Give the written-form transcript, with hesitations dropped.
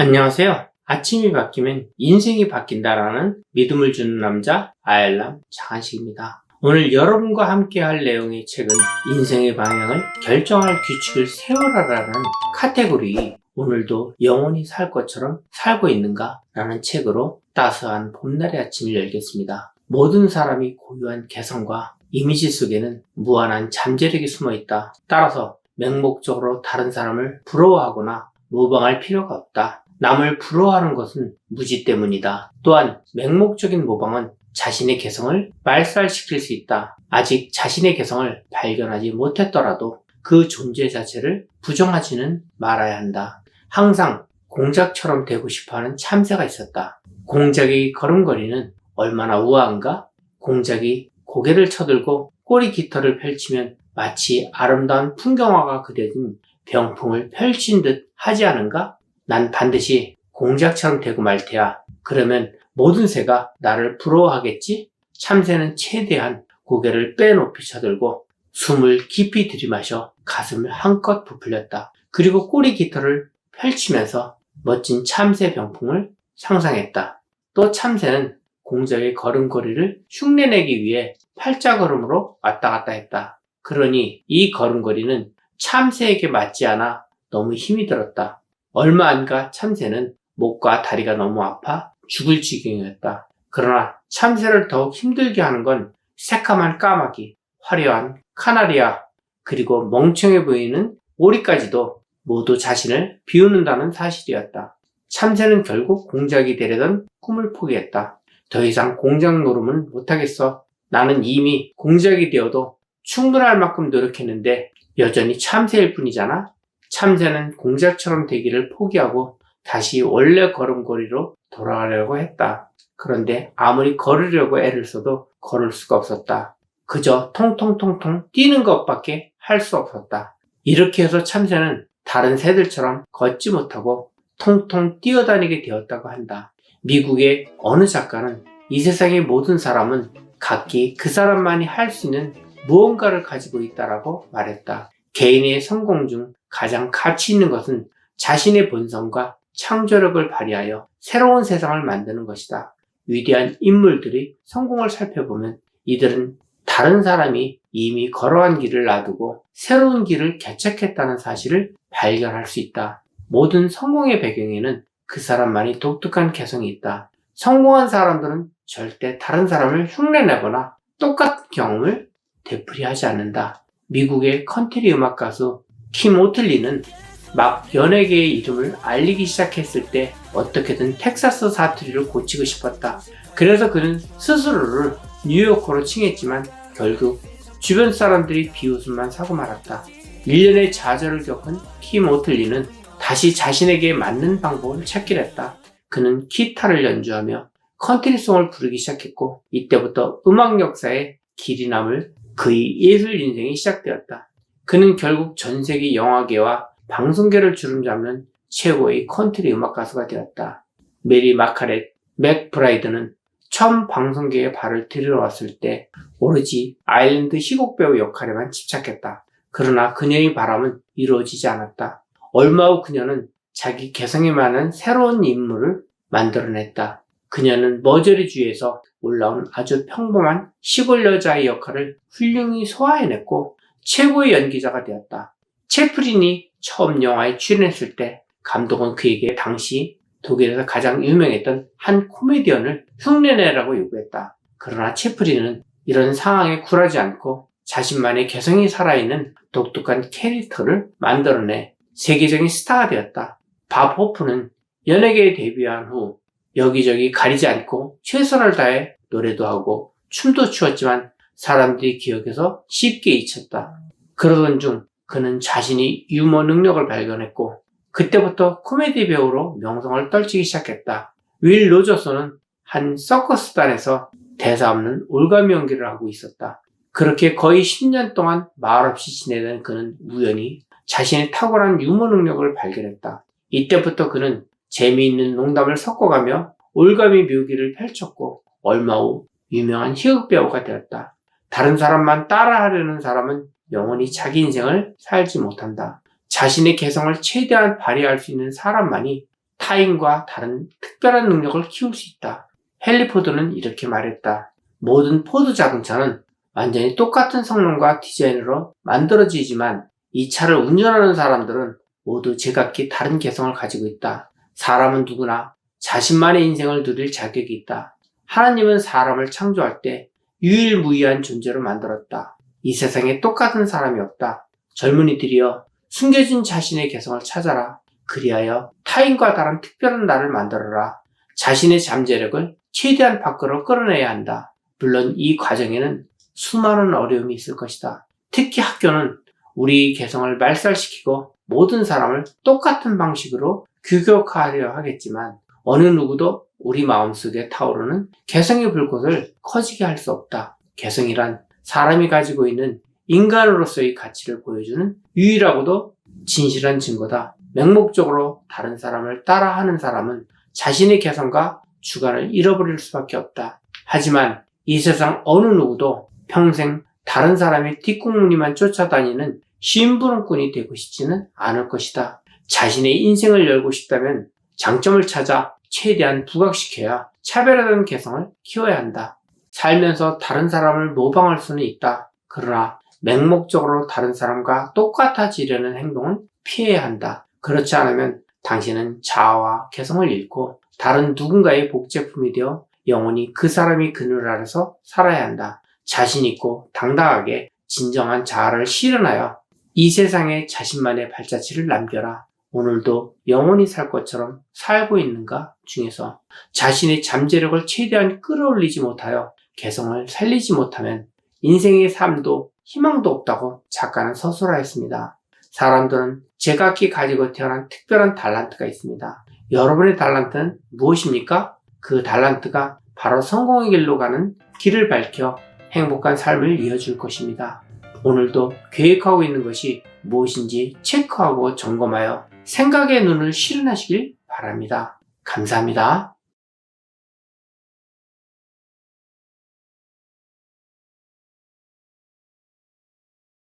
안녕하세요. 아침이 바뀌면 인생이 바뀐다라는 믿음을 주는 남자 아일람 장한식입니다. 오늘 여러분과 함께 할 내용의 책은 인생의 방향을 결정할 규칙을 세워라라는 카테고리 오늘도 영원히 살 것처럼 살고 있는가? 라는 책으로 따스한 봄날의 아침을 열겠습니다. 모든 사람이 고유한 개성과 이미지 속에는 무한한 잠재력이 숨어있다. 따라서 맹목적으로 다른 사람을 부러워하거나 모방할 필요가 없다. 남을 부러워하는 것은 무지 때문이다. 또한 맹목적인 모방은 자신의 개성을 말살시킬 수 있다. 아직 자신의 개성을 발견하지 못했더라도 그 존재 자체를 부정하지는 말아야 한다. 항상 공작처럼 되고 싶어하는 참새가 있었다. 공작의 걸음걸이는 얼마나 우아한가? 공작이 고개를 쳐들고 꼬리 깃털을 펼치면 마치 아름다운 풍경화가 그려진 병풍을 펼친 듯 하지 않은가? 난 반드시 공작처럼 되고 말 테야. 그러면 모든 새가 나를 부러워하겠지? 참새는 최대한 고개를 빼높이 쳐들고 숨을 깊이 들이마셔 가슴을 한껏 부풀렸다. 그리고 꼬리 깃털을 펼치면서 멋진 참새 병풍을 상상했다. 또 참새는 공작의 걸음걸이를 흉내내기 위해 팔자걸음으로 왔다 갔다 했다. 그러니 이 걸음걸이는 참새에게 맞지 않아 너무 힘이 들었다. 얼마 안 가 참새는 목과 다리가 너무 아파 죽을 지경이었다. 그러나 참새를 더욱 힘들게 하는 건 새까만 까마귀, 화려한 카나리아, 그리고 멍청해 보이는 오리까지도 모두 자신을 비웃는다는 사실이었다. 참새는 결국 공작이 되려던 꿈을 포기했다. 더 이상 공작 노름은 못하겠어. 나는 이미 공작이 되어도 충분할 만큼 노력했는데 여전히 참새일 뿐이잖아. 참새는 공작처럼 되기를 포기하고 다시 원래 걸음걸이로 돌아가려고 했다. 그런데 아무리 걸으려고 애를 써도 걸을 수가 없었다. 그저 통통통통 뛰는 것밖에 할 수 없었다. 이렇게 해서 참새는 다른 새들처럼 걷지 못하고 통통 뛰어다니게 되었다고 한다. 미국의 어느 작가는 이 세상의 모든 사람은 각기 그 사람만이 할 수 있는 무언가를 가지고 있다라고 말했다. 개인의 성공 중 가장 가치 있는 것은 자신의 본성과 창조력을 발휘하여 새로운 세상을 만드는 것이다. 위대한 인물들의 성공을 살펴보면 이들은 다른 사람이 이미 걸어간 길을 놔두고 새로운 길을 개척했다는 사실을 발견할 수 있다. 모든 성공의 배경에는 그 사람만이 독특한 개성이 있다. 성공한 사람들은 절대 다른 사람을 흉내내거나 똑같은 경험을 되풀이하지 않는다. 미국의 컨트리 음악 가수 킴 오틀리는 막 연예계의 이름을 알리기 시작했을 때 어떻게든 텍사스 사투리를 고치고 싶었다. 그래서 그는 스스로를 뉴요커로 칭했지만 결국 주변 사람들이 비웃음만 사고 말았다. 1년의 좌절을 겪은 킴 오틀리는 다시 자신에게 맞는 방법을 찾기로 했다. 그는 기타를 연주하며 컨트리송을 부르기 시작했고 이때부터 음악 역사에 길이 남을 그의 예술 인생이 시작되었다. 그는 결국 전 세계 영화계와 방송계를 주름잡는 최고의 컨트리 음악 가수가 되었다. 메리 마카렛 맥브라이드는 처음 방송계에 발을 들여왔을 때 오로지 아일랜드 희곡 배우 역할에만 집착했다. 그러나 그녀의 바람은 이루어지지 않았다. 얼마 후 그녀는 자기 개성에 맞는 새로운 인물을 만들어냈다. 그녀는 머저리주에서 올라온 아주 평범한 시골 여자의 역할을 훌륭히 소화해냈고 최고의 연기자가 되었다. 채플린이 처음 영화에 출연했을 때 감독은 그에게 당시 독일에서 가장 유명했던 한 코미디언을 흉내내라고 요구했다. 그러나 채플린은 이런 상황에 굴하지 않고 자신만의 개성이 살아있는 독특한 캐릭터를 만들어내 세계적인 스타가 되었다. 밥 호프는 연예계에 데뷔한 후 여기저기 가리지 않고 최선을 다해 노래도 하고 춤도 추었지만 사람들이 기억해서 쉽게 잊혔다. 그러던 중 그는 자신이 유머 능력을 발견했고 그때부터 코미디 배우로 명성을 떨치기 시작했다. 윌 로저스는 한 서커스단에서 대사 없는 올가미 연기를 하고 있었다. 그렇게 거의 10년 동안 말없이 지내던 그는 우연히 자신의 탁월한 유머 능력을 발견했다. 이때부터 그는 재미있는 농담을 섞어가며 올가미 묘기를 펼쳤고 얼마 후 유명한 희극 배우가 되었다. 다른 사람만 따라하려는 사람은 영원히 자기 인생을 살지 못한다. 자신의 개성을 최대한 발휘할 수 있는 사람만이 타인과 다른 특별한 능력을 키울 수 있다. 헨리 포드는 이렇게 말했다. 모든 포드 자동차는 완전히 똑같은 성능과 디자인으로 만들어지지만 이 차를 운전하는 사람들은 모두 제각기 다른 개성을 가지고 있다. 사람은 누구나 자신만의 인생을 누릴 자격이 있다. 하나님은 사람을 창조할 때 유일무이한 존재로 만들었다. 이 세상에 똑같은 사람이 없다. 젊은이들이여, 숨겨진 자신의 개성을 찾아라. 그리하여 타인과 다른 특별한 나를 만들어라. 자신의 잠재력을 최대한 밖으로 끌어내야 한다. 물론 이 과정에는 수많은 어려움이 있을 것이다. 특히 학교는 우리 개성을 말살시키고 모든 사람을 똑같은 방식으로 규격화하려 하겠지만 어느 누구도 우리 마음속에 타오르는 개성의 불꽃을 커지게 할 수 없다. 개성이란 사람이 가지고 있는 인간으로서의 가치를 보여주는 유일하고도 진실한 증거다. 맹목적으로 다른 사람을 따라하는 사람은 자신의 개성과 주관을 잃어버릴 수밖에 없다. 하지만 이 세상 어느 누구도 평생 다른 사람의 뒷공무니만 쫓아다니는 심부름꾼이 되고 싶지는 않을 것이다. 자신의 인생을 열고 싶다면 장점을 찾아 최대한 부각시켜야 차별화된 개성을 키워야 한다. 살면서 다른 사람을 모방할 수는 있다. 그러나 맹목적으로 다른 사람과 똑같아지려는 행동은 피해야 한다. 그렇지 않으면 당신은 자아와 개성을 잃고 다른 누군가의 복제품이 되어 영원히 그 사람이 그늘 아래서 살아야 한다. 자신 있고 당당하게 진정한 자아를 실현하여 이 세상에 자신만의 발자취를 남겨라. 오늘도 영원히 살 것처럼 살고 있는가 중에서 자신의 잠재력을 최대한 끌어올리지 못하여 개성을 살리지 못하면 인생의 삶도 희망도 없다고 작가는 서술하였습니다. 사람들은 제각기 가지고 태어난 특별한 달란트가 있습니다. 여러분의 달란트는 무엇입니까? 그 달란트가 바로 성공의 길로 가는 길을 밝혀 행복한 삶을 이어줄 것입니다. 오늘도 계획하고 있는 것이 무엇인지 체크하고 점검하여 생각의 눈을 실현하시길 바랍니다. 감사합니다.